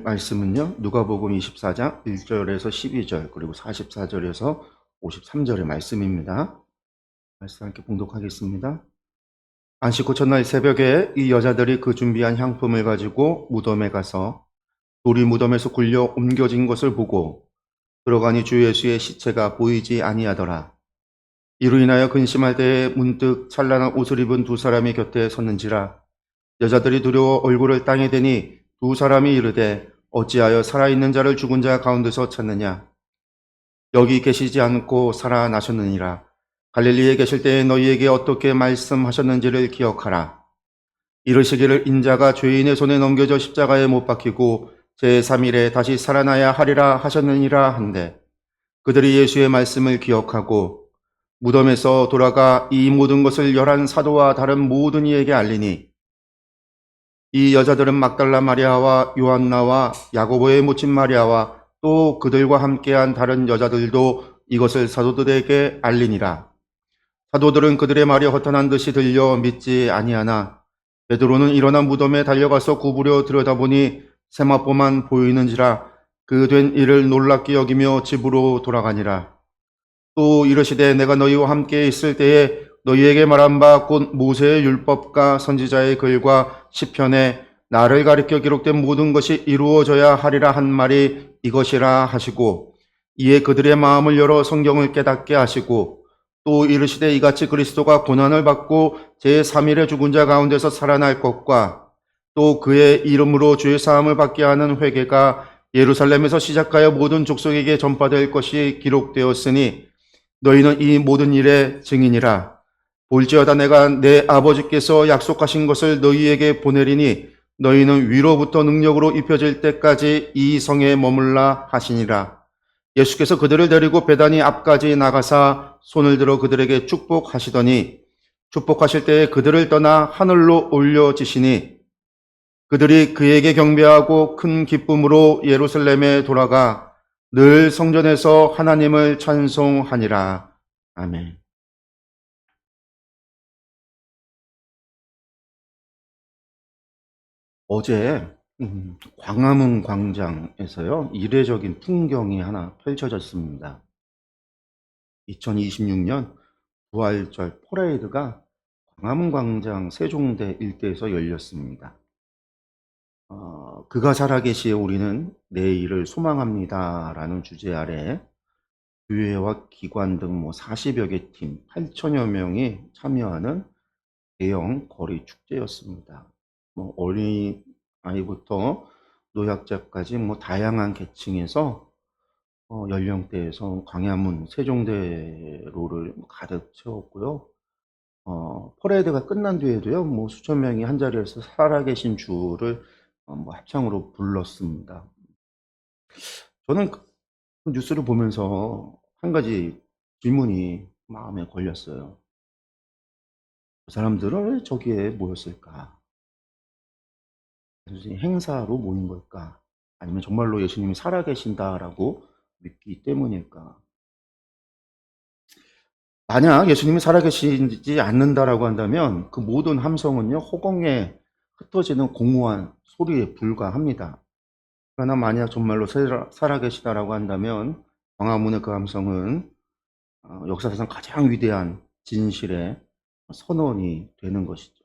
말씀은요, 누가복음 24장 1절에서 12절, 그리고 44절에서 53절의 말씀입니다. 말씀 함께 봉독하겠습니다. 안식 후 첫날 새벽에 이 여자들이 그 준비한 향품을 가지고 무덤에 가서 돌이 무덤에서 굴려 옮겨진 것을 보고 들어가니 주 예수의 시체가 보이지 아니하더라. 이로 인하여 근심할 때에 문득 찬란한 옷을 입은 두 사람이 곁에 섰는지라. 여자들이 두려워 얼굴을 땅에 대니 두 사람이 이르되 어찌하여 살아있는 자를 죽은 자 가운데서 찾느냐. 여기 계시지 않고 살아나셨느니라. 갈릴리에 계실 때에 너희에게 어떻게 말씀하셨는지를 기억하라. 이르시기를 인자가 죄인의 손에 넘겨져 십자가에 못 박히고 제3일에 다시 살아나야 하리라 하셨느니라 한데, 그들이 예수의 말씀을 기억하고 무덤에서 돌아가 이 모든 것을 11 사도와 다른 모든 이에게 알리니, 이 여자들은 막달라 마리아와 요한나와 야고보의 모친 마리아와 또 그들과 함께한 다른 여자들도 이것을 사도들에게 알리니라. 사도들은 그들의 말이 허탄한 듯이 들려 믿지 아니하나 베드로는 일어나 무덤에 달려가서 구부려 들여다보니 세마포만 보이는지라. 그 된 일을 놀랍게 여기며 집으로 돌아가니라. 또 이르시되 내가 너희와 함께 있을 때에 너희에게 말한 바 곧 모세의 율법과 선지자의 글과 시편에 나를 가리켜 기록된 모든 것이 이루어져야 하리라 한 말이 이것이라 하시고, 이에 그들의 마음을 열어 성경을 깨닫게 하시고, 또 이르시되 이같이 그리스도가 고난을 받고 제3일에 죽은 자 가운데서 살아날 것과 또 그의 이름으로 죄 사함을 받게 하는 회개가 예루살렘에서 시작하여 모든 족속에게 전파될 것이 기록되었으니 너희는 이 모든 일의 증인이라. 볼지어다 내가 내 아버지께서 약속하신 것을 너희에게 보내리니 너희는 위로부터 능력으로 입혀질 때까지 이 성에 머물라 하시니라. 예수께서 그들을 데리고 베다니 앞까지 나가사 손을 들어 그들에게 축복하시더니 축복하실 때에 그들을 떠나 하늘로 올려지시니 그들이 그에게 경배하고 큰 기쁨으로 예루살렘에 돌아가 늘 성전에서 하나님을 찬송하니라. 아멘. 어제 광화문 광장에서요, 이례적인 풍경이 하나 펼쳐졌습니다. 2026년 부활절 퍼레이드가 광화문 광장 세종대 일대에서 열렸습니다. 그가 살아계시에 우리는 내일을 소망합니다 라는 주제 아래 교회와 기관 등 40여 개 팀 8천여 명이 참여하는 대형 거리 축제였습니다. 어린 아이부터 노약자까지 다양한 계층에서 연령대에서 광화문 세종대로를 가득 채웠고요. 퍼레이드가 끝난 뒤에도요, 수천 명이 한 자리에서 살아계신 주를 합창으로 불렀습니다. 저는 그 뉴스를 보면서 한 가지 질문이 마음에 걸렸어요. 그 사람들은 왜 저기에 모였을까? 단순히 행사로 모인 걸까? 아니면 정말로 예수님이 살아계신다라고 믿기 때문일까? 만약 예수님이 살아계시지 않는다라고 한다면 그 모든 함성은요, 허공에 흩어지는 공허한 소리에 불과합니다. 그러나 만약 정말로 살아계시다라고 한다면 광화문의 그 함성은 역사상 가장 위대한 진실의 선언이 되는 것이죠.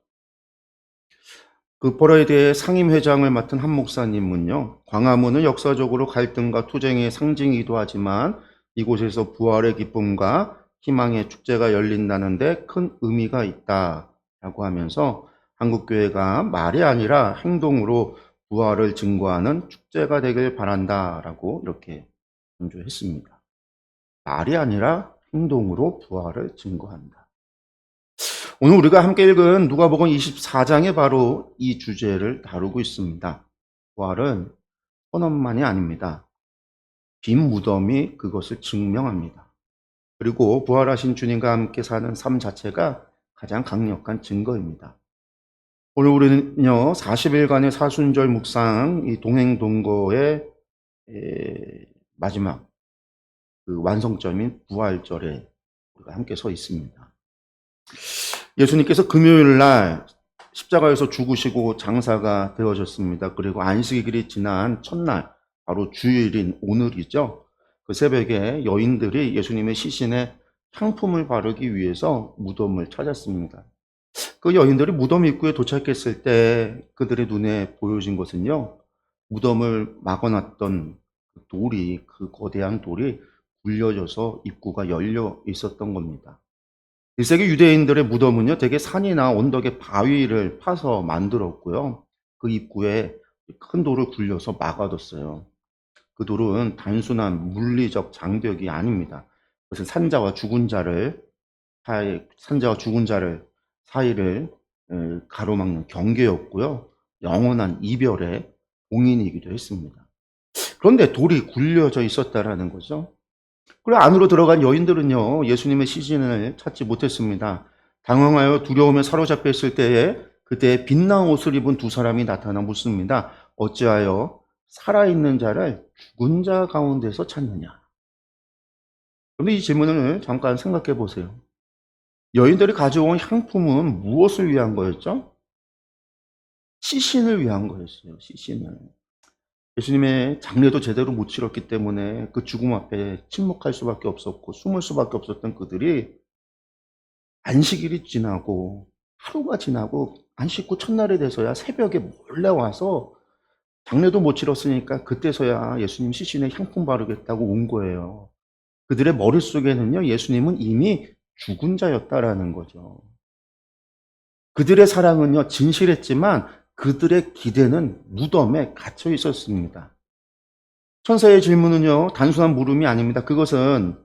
그 퍼레이드의 상임회장을 맡은 한 목사님은요, 광화문은 역사적으로 갈등과 투쟁의 상징이기도 하지만 이곳에서 부활의 기쁨과 희망의 축제가 열린다는데 큰 의미가 있다라고 하면서 한국교회가 말이 아니라 행동으로 부활을 증거하는 축제가 되길 바란다라고 이렇게 강조했습니다. 말이 아니라 행동으로 부활을 증거한다. 오늘 우리가 함께 읽은 누가복음 24장에 바로 이 주제를 다루고 있습니다. 부활은 선언만이 아닙니다. 빈 무덤이 그것을 증명합니다. 그리고 부활하신 주님과 함께 사는 삶 자체가 가장 강력한 증거입니다. 오늘 우리는요, 40일간의 사순절 묵상, 이 동행동거의 마지막 그 완성점인 부활절에 우리가 함께 서 있습니다. 예수님께서 금요일 날 십자가에서 죽으시고 장사가 되어졌습니다. 그리고 안식일이 지난 첫날, 바로 주일인 오늘이죠. 그 새벽에 여인들이 예수님의 시신에 향품을 바르기 위해서 무덤을 찾았습니다. 그 여인들이 무덤 입구에 도착했을 때 그들의 눈에 보여진 것은요, 무덤을 막아놨던 그 돌이, 그 거대한 돌이 굴려져서 입구가 열려 있었던 겁니다. 1세기 유대인들의 무덤은요, 대개 산이나 언덕의 바위를 파서 만들었고요. 그 입구에 큰 돌을 굴려서 막아뒀어요. 그 돌은 단순한 물리적 장벽이 아닙니다. 그것은 산자와 죽은 자를 사이를 가로막는 경계였고요. 영원한 이별의 공인이기도 했습니다. 그런데 돌이 굴려져 있었다라는 거죠. 그리고 안으로 들어간 여인들은요, 예수님의 시신을 찾지 못했습니다. 당황하여 두려움에 사로잡혀 있을 때에 그때 빛나는 옷을 입은 두 사람이 나타나 묻습니다. 어찌하여 살아있는 자를 죽은 자 가운데서 찾느냐? 그런데 이 질문을 잠깐 생각해 보세요. 여인들이 가져온 향품은 무엇을 위한 거였죠? 시신을 위한 거였어요. 시신을. 예수님의 장례도 제대로 못 치렀기 때문에 그 죽음 앞에 침묵할 수밖에 없었고 숨을 수밖에 없었던 그들이 안식일이 지나고 하루가 지나고 안식 후 첫날에 돼서야 새벽에 몰래 와서 장례도 못 치렀으니까 그때서야 예수님 시신에 향품 바르겠다고 온 거예요. 그들의 머릿속에는요, 예수님은 이미 죽은 자였다라는 거죠. 그들의 사랑은요, 진실했지만 그들의 기대는 무덤에 갇혀 있었습니다. 천사의 질문은요, 단순한 물음이 아닙니다. 그것은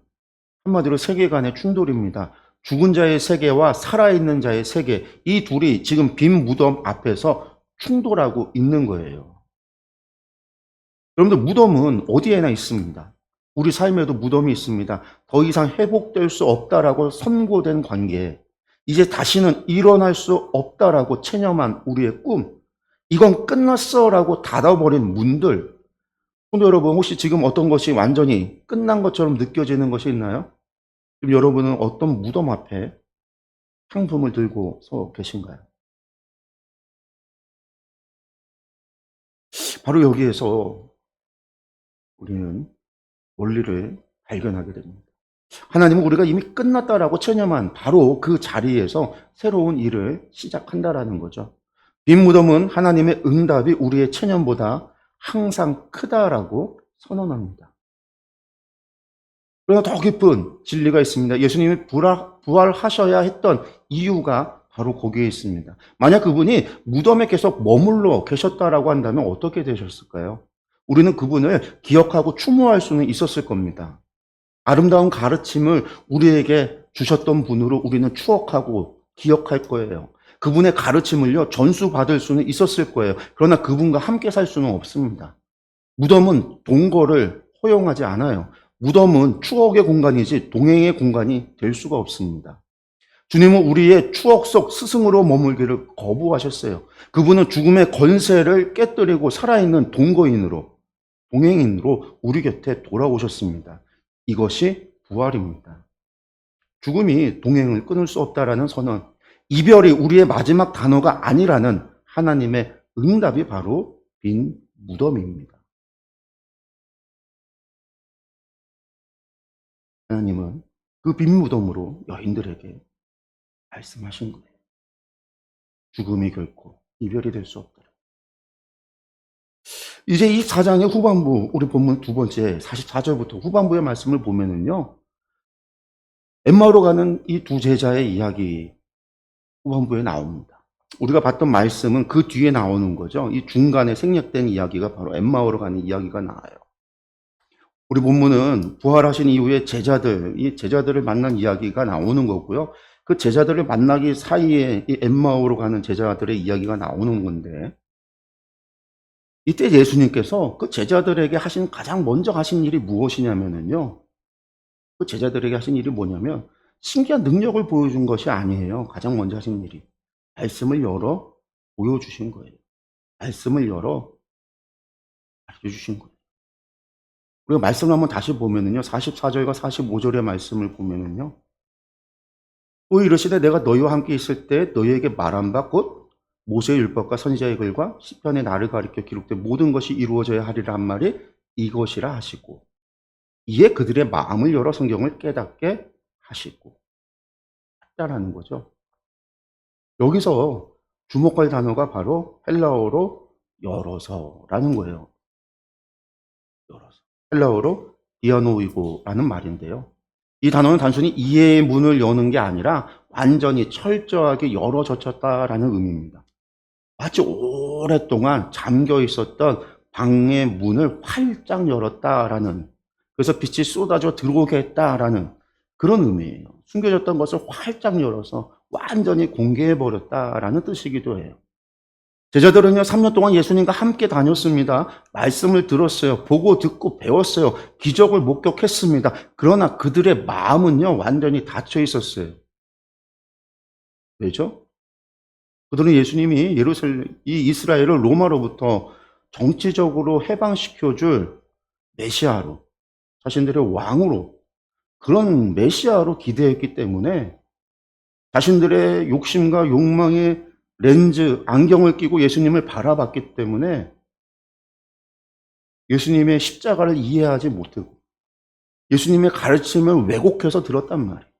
한마디로 세계관의 충돌입니다. 죽은 자의 세계와 살아있는 자의 세계, 이 둘이 지금 빈 무덤 앞에서 충돌하고 있는 거예요. 여러분들, 무덤은 어디에나 있습니다. 우리 삶에도 무덤이 있습니다. 더 이상 회복될 수 없다라고 선고된 관계, 이제 다시는 일어날 수 없다라고 체념한 우리의 꿈, 이건 끝났어라고 닫아버린 문들. 근데 여러분, 혹시 지금 어떤 것이 완전히 끝난 것처럼 느껴지는 것이 있나요? 지금 여러분은 어떤 무덤 앞에 향품을 들고 서 계신가요? 바로 여기에서 우리는 원리를 발견하게 됩니다. 하나님은 우리가 이미 끝났다라고 체념한 바로 그 자리에서 새로운 일을 시작한다라는 거죠. 빈 무덤은 하나님의 응답이 우리의 체념보다 항상 크다라고 선언합니다. 그러나 더 깊은 진리가 있습니다. 예수님이 부활하셔야 했던 이유가 바로 거기에 있습니다. 만약 그분이 무덤에 계속 머물러 계셨다라고 한다면 어떻게 되셨을까요? 우리는 그분을 기억하고 추모할 수는 있었을 겁니다. 아름다운 가르침을 우리에게 주셨던 분으로 우리는 추억하고 기억할 거예요. 그분의 가르침을요, 전수받을 수는 있었을 거예요. 그러나 그분과 함께 살 수는 없습니다. 무덤은 동거를 허용하지 않아요. 무덤은 추억의 공간이지 동행의 공간이 될 수가 없습니다. 주님은 우리의 추억 속 스승으로 머물기를 거부하셨어요. 그분은 죽음의 권세를 깨뜨리고 살아있는 동거인으로, 동행인으로 우리 곁에 돌아오셨습니다. 이것이 부활입니다. 죽음이 동행을 끊을 수 없다라는 선언, 이별이 우리의 마지막 단어가 아니라는 하나님의 응답이 바로 빈 무덤입니다. 하나님은 그 빈 무덤으로 여인들에게 말씀하신 거예요. 죽음이 결코 이별이 될 수 없다. 이제 이 4장의 후반부, 우리 본문 두 번째 44절부터 후반부의 말씀을 보면은요, 엠마오로 가는 이 두 제자의 이야기 후반부에 나옵니다. 우리가 봤던 말씀은 그 뒤에 나오는 거죠. 이 중간에 생략된 이야기가 바로 엠마오로 가는 이야기가 나와요. 우리 본문은 부활하신 이후에 이 제자들을 만난 이야기가 나오는 거고요. 그 제자들을 만나기 사이에 이 엠마오로 가는 제자들의 이야기가 나오는 건데, 이때 예수님께서 그 제자들에게 가장 먼저 하신 일이 무엇이냐면요. 그 제자들에게 하신 일이 뭐냐면, 신기한 능력을 보여준 것이 아니에요. 가장 먼저 하신 일이. 말씀을 열어 보여주신 거예요. 말씀을 열어 알려주신 거예요. 우리가 말씀을 한번 다시 보면은요, 44절과 45절의 말씀을 보면은요, 또 이르시되 내가 너희와 함께 있을 때 너희에게 말한 바 곧 모세의 율법과 선지자의 글과 시편의 나를 가리켜 기록된 모든 것이 이루어져야 하리라 한 말이 이것이라 하시고, 이에 그들의 마음을 열어 성경을 깨닫게 하시고 했다라는 거죠. 여기서 주목할 단어가 바로 헬라어로 열어서라는 거예요. 열어서. 헬라어로 디아노이고라는 말인데요. 이 단어는 단순히 이해의 문을 여는 게 아니라 완전히 철저하게 열어젖혔다라는 의미입니다. 마치 오랫동안 잠겨 있었던 방의 문을 활짝 열었다라는, 그래서 빛이 쏟아져 들어오게 했다라는 그런 의미예요. 숨겨졌던 것을 활짝 열어서 완전히 공개해버렸다라는 뜻이기도 해요. 제자들은요, 3년 동안 예수님과 함께 다녔습니다. 말씀을 들었어요. 보고 듣고 배웠어요. 기적을 목격했습니다. 그러나 그들의 마음은요, 완전히 닫혀 있었어요. 왜죠? 그들은 예수님이 이 이스라엘을 로마로부터 정치적으로 해방시켜줄 메시아로, 자신들의 왕으로, 그런 메시아로 기대했기 때문에 자신들의 욕심과 욕망의 렌즈, 안경을 끼고 예수님을 바라봤기 때문에 예수님의 십자가를 이해하지 못하고 예수님의 가르침을 왜곡해서 들었단 말이에요.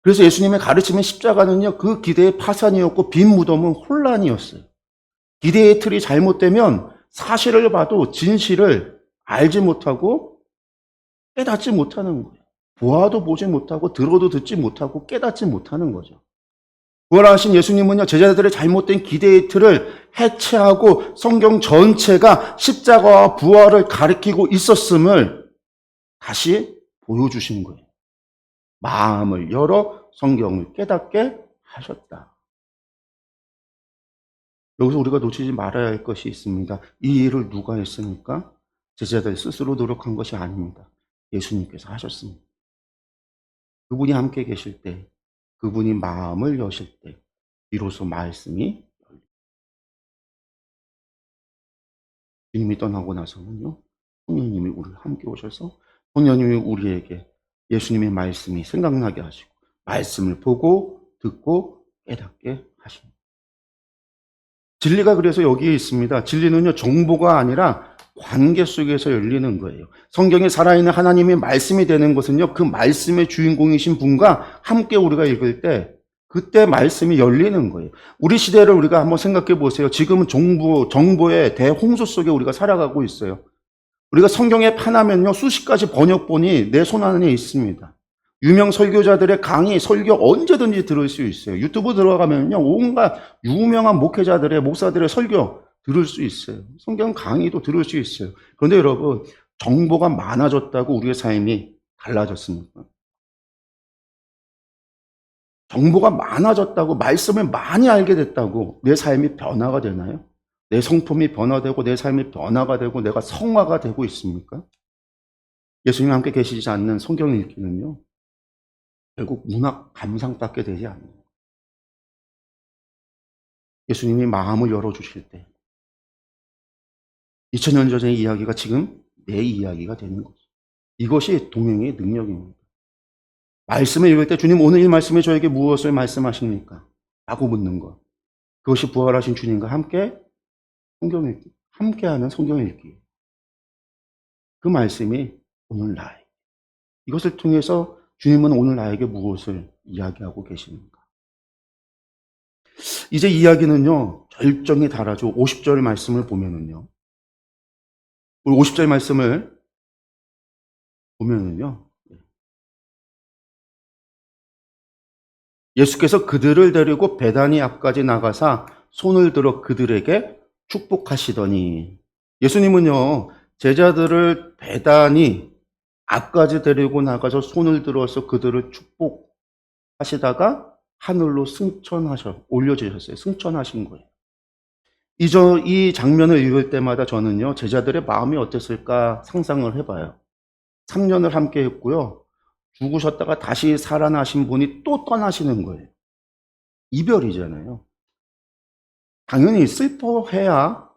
그래서 예수님의 가르침의 십자가는요, 그 기대의 파산이었고 빈 무덤은 혼란이었어요. 기대의 틀이 잘못되면 사실을 봐도 진실을 알지 못하고 깨닫지 못하는 거예요. 보아도 보지 못하고 들어도 듣지 못하고 깨닫지 못하는 거죠. 부활하신 예수님은요, 제자들의 잘못된 기대의 틀을 해체하고 성경 전체가 십자가와 부활을 가리키고 있었음을 다시 보여주신 거예요. 마음을 열어 성경을 깨닫게 하셨다. 여기서 우리가 놓치지 말아야 할 것이 있습니다. 이 일을 누가 했습니까? 제자들 스스로 노력한 것이 아닙니다. 예수님께서 하셨습니다. 그분이 함께 계실 때, 그분이 마음을 여실 때 비로소 말씀이 열립니다. 주님이 떠나고 나서는요, 성령님이 우리를 함께 오셔서 성령님이 우리에게 예수님의 말씀이 생각나게 하시고 말씀을 보고 듣고 깨닫게 하십니다. 진리가 그래서 여기에 있습니다. 진리는요, 정보가 아니라 관계 속에서 열리는 거예요. 성경에 살아있는 하나님의 말씀이 되는 것은요, 그 말씀의 주인공이신 분과 함께 우리가 읽을 때 그때 말씀이 열리는 거예요. 우리 시대를 우리가 한번 생각해 보세요. 지금은 정보의 대홍수 속에 우리가 살아가고 있어요. 우리가 성경에 파나면요, 수십 가지 번역본이 내 손 안에 있습니다. 유명 설교자들의 강의, 설교 언제든지 들을 수 있어요. 유튜브 들어가면요, 온갖 유명한 목회자들의, 목사들의 설교 들을 수 있어요. 성경 강의도 들을 수 있어요. 그런데 여러분, 정보가 많아졌다고 우리의 삶이 달라졌습니까? 정보가 많아졌다고, 말씀을 많이 알게 됐다고 내 삶이 변화가 되나요? 내 성품이 변화되고 내 삶이 변화가 되고 내가 성화가 되고 있습니까? 예수님 함께 계시지 않는 성경 읽기는요, 결국 문학 감상밖에 되지 않아요. 예수님이 마음을 열어주실 때 2000년 전의 이야기가 지금 내 이야기가 되는 거죠. 이것이 동행의 능력입니다. 말씀을 읽을 때 주님, 오늘 이 말씀에 저에게 무엇을 말씀하십니까? 라고 묻는 것. 그것이 부활하신 주님과 함께 성경 읽기, 함께하는 성경 읽기. 그 말씀이 오늘 나에게, 이것을 통해서 주님은 오늘 나에게 무엇을 이야기하고 계십니까? 이제 이야기는요, 절정에 달하죠. 50절 말씀을 보면은요, 우리 50절 말씀을 보면은요, 예수께서 그들을 데리고 베다니 앞까지 나가사 손을 들어 그들에게 축복하시더니, 예수님은요, 제자들을 베다니 앞까지 데리고 나가서 손을 들어서 그들을 축복하시다가 하늘로 올려주셨어요. 승천하신 거예요. 이 장면을 읽을 때마다 저는요, 제자들의 마음이 어땠을까 상상을 해봐요. 3년을 함께 했고요. 죽으셨다가 다시 살아나신 분이 또 떠나시는 거예요. 이별이잖아요. 당연히 슬퍼해야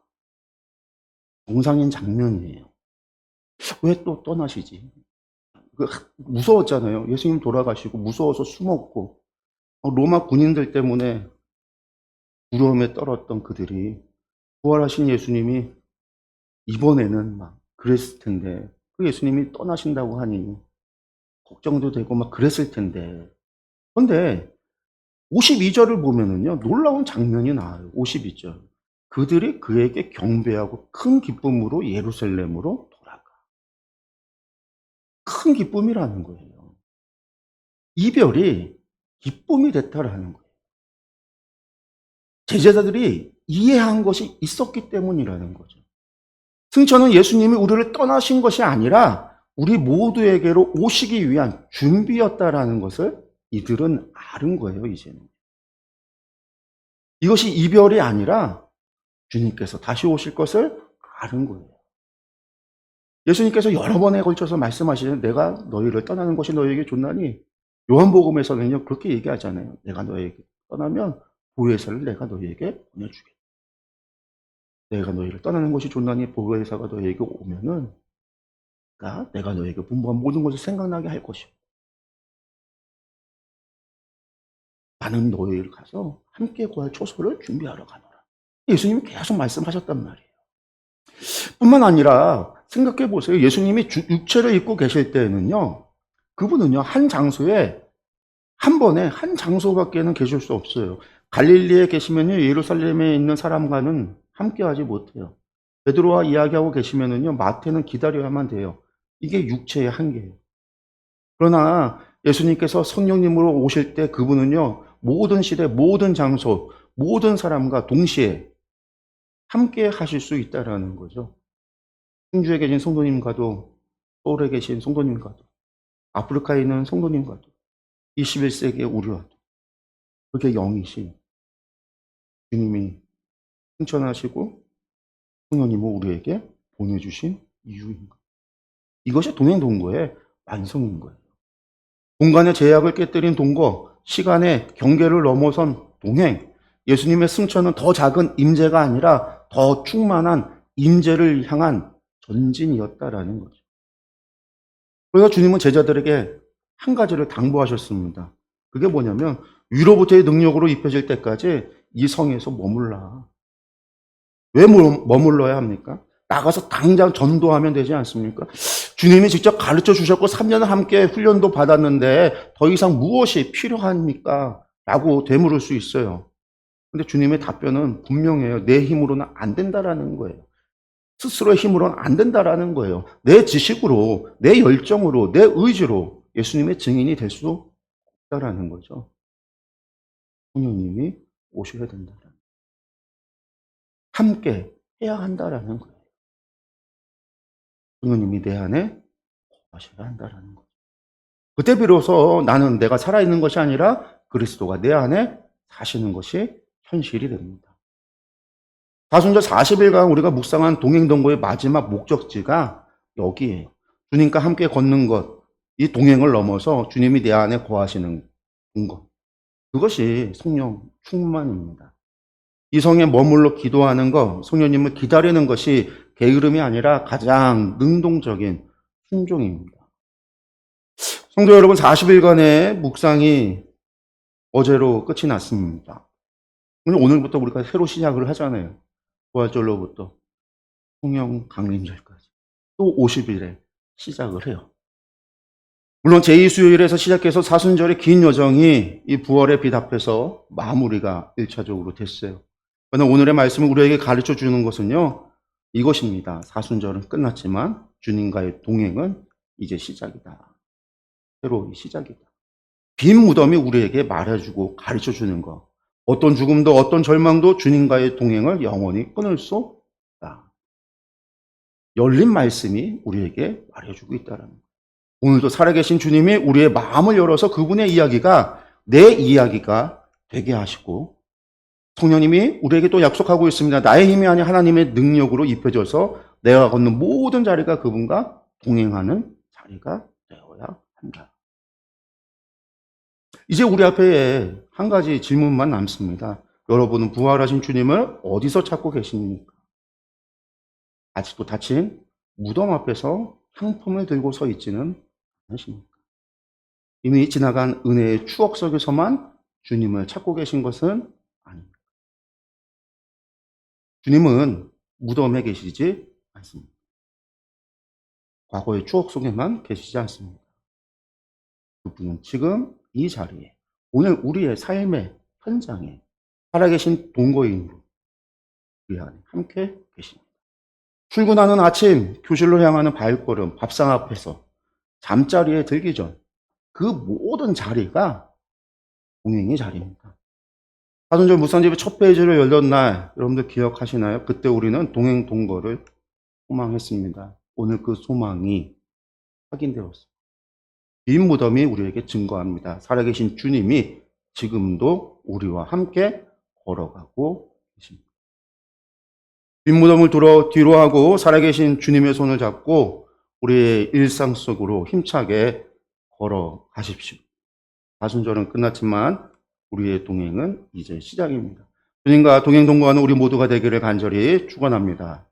정상인 장면이에요. 왜 또 떠나시지? 무서웠잖아요. 예수님 돌아가시고 무서워서 숨었고, 로마 군인들 때문에 두려움에 떨었던 그들이 부활하신 예수님이 이번에는 막 그랬을 텐데, 그 예수님이 떠나신다고 하니 걱정도 되고 막 그랬을 텐데. 그런데 52절을 보면은요, 놀라운 장면이 나와요. 52절. 그들이 그에게 경배하고 큰 기쁨으로 예루살렘으로 돌아가. 큰 기쁨이라는 거예요. 이별이 기쁨이 됐다라는 거예요. 제자들이 이해한 것이 있었기 때문이라는 거죠. 승천은 예수님이 우리를 떠나신 것이 아니라 우리 모두에게로 오시기 위한 준비였다라는 것을 이들은 아는 거예요, 이제는. 이것이 이별이 아니라 주님께서 다시 오실 것을 아는 거예요. 예수님께서 여러 번에 걸쳐서 말씀하시는 내가 너희를 떠나는 것이 너희에게 좋나니, 요한복음에서는요 그렇게 얘기하잖아요. 내가 너희에게 떠나면 보혜사를 내가 너희에게 보내주겠다. 내가 너희를 떠나는 것이 좋나니 보혜사가 너희에게 오면은 내가 너희에게 분부한 모든 것을 생각나게 할 것이요. 나는 너희를 가서 함께 구할 초소를 준비하러 가노라. 예수님이 계속 말씀하셨단 말이에요. 뿐만 아니라 생각해 보세요. 예수님이 육체를 입고 계실 때에는요, 그분은요, 한 장소에 한 번에 한 장소밖에는 계실 수 없어요. 갈릴리에 계시면요, 예루살렘에 있는 사람과는 함께하지 못해요. 베드로와 이야기하고 계시면은요, 마태는 기다려야만 돼요. 이게 육체의 한계예요. 그러나 예수님께서 성령님으로 오실 때 그분은요, 모든 시대, 모든 장소, 모든 사람과 동시에 함께 하실 수 있다라는 거죠. 충주에 계신 성도님과도, 서울에 계신 성도님과도, 아프리카에 있는 성도님과도, 21세기의 우리와도 그게 영이신 주님이 승천하시고 성령님을 우리에게 보내주신 이유인 거예요. 이것이 동행동거의 완성인 거예요. 공간의 제약을 깨뜨린 동거, 시간의 경계를 넘어선 동행, 예수님의 승천은 더 작은 임재가 아니라 더 충만한 임재를 향한 전진이었다라는 거죠. 그래서 주님은 제자들에게 한 가지를 당부하셨습니다. 그게 뭐냐면 위로부터의 능력으로 입혀질 때까지 이 성에서 머물라. 왜 머물러야 합니까? 나가서 당장 전도하면 되지 않습니까? 주님이 직접 가르쳐 주셨고 3년 함께 훈련도 받았는데 더 이상 무엇이 필요합니까? 라고 되물을 수 있어요. 근데 주님의 답변은 분명해요. 내 힘으로는 안 된다라는 거예요. 스스로의 힘으로는 안 된다라는 거예요. 내 지식으로, 내 열정으로, 내 의지로 예수님의 증인이 될 수 없다라는 거죠. 성령님이 오셔야 된다라는 거예요. 함께 해야 한다라는 거예요. 성령님이 내 안에 거하셔야 한다라는 거예요. 그때 비로소 나는 내가 살아있는 것이 아니라 그리스도가 내 안에 사시는 것이 현실이 됩니다. 사순절 40일간 우리가 묵상한 동행동거의 마지막 목적지가 여기에요. 주님과 함께 걷는 것, 이 동행을 넘어서 주님이 내 안에 거하시는 것. 그것이 성령 충만입니다. 이 성에 머물러 기도하는 것, 성령님을 기다리는 것이 게으름이 아니라 가장 능동적인 순종입니다. 성도 여러분, 40일간의 묵상이 어제로 끝이 났습니다. 오늘부터 우리가 새로 시작을 하잖아요. 부활절로부터 성령 강림절까지 또 50일에 시작을 해요. 물론 제2수요일에서 시작해서 사순절의 긴 여정이 이 부활의 빛 앞에서 마무리가 1차적으로 됐어요. 그러나 오늘의 말씀을 우리에게 가르쳐 주는 것은요, 이것입니다. 사순절은 끝났지만 주님과의 동행은 이제 시작이다. 새로운 시작이다. 빈 무덤이 우리에게 말해주고 가르쳐 주는 것. 어떤 죽음도 어떤 절망도 주님과의 동행을 영원히 끊을 수 없다. 열린 말씀이 우리에게 말해주고 있다는 것. 오늘도 살아계신 주님이 우리의 마음을 열어서 그분의 이야기가 내 이야기가 되게 하시고, 성령님이 우리에게 또 약속하고 있습니다. 나의 힘이 아닌 하나님의 능력으로 입혀져서 내가 걷는 모든 자리가 그분과 동행하는 자리가 되어야 한다. 이제 우리 앞에 한 가지 질문만 남습니다. 여러분은 부활하신 주님을 어디서 찾고 계십니까? 아직도 닫힌 무덤 앞에서 향품을 들고 서 있지는 않으십니까? 이미 지나간 은혜의 추억 속에서만 주님을 찾고 계신 것은 아닙니다. 주님은 무덤에 계시지 않습니다. 과거의 추억 속에만 계시지 않습니다. 그분은 지금 이 자리에, 오늘 우리의 삶의 현장에 살아계신 동거인으로 우리 안에 함께 계십니다. 출근하는 아침, 교실로 향하는 발걸음, 밥상 앞에서 잠자리에 들기 전 그 모든 자리가 동행의 자리입니다. 사도행전 묵상집의 첫 페이지를 열던 날, 여러분들 기억하시나요? 그때 우리는 동행 동거를 소망했습니다. 오늘 그 소망이 확인되었습니다. 빈 무덤이 우리에게 증거합니다. 살아계신 주님이 지금도 우리와 함께 걸어가고 계십니다. 빈 무덤을 뒤로 하고 살아계신 주님의 손을 잡고 우리의 일상 속으로 힘차게 걸어가십시오. 사순절은 끝났지만 우리의 동행은 이제 시작입니다. 주님과 동행 동거하는 우리 모두가 되기를 간절히 축원합니다.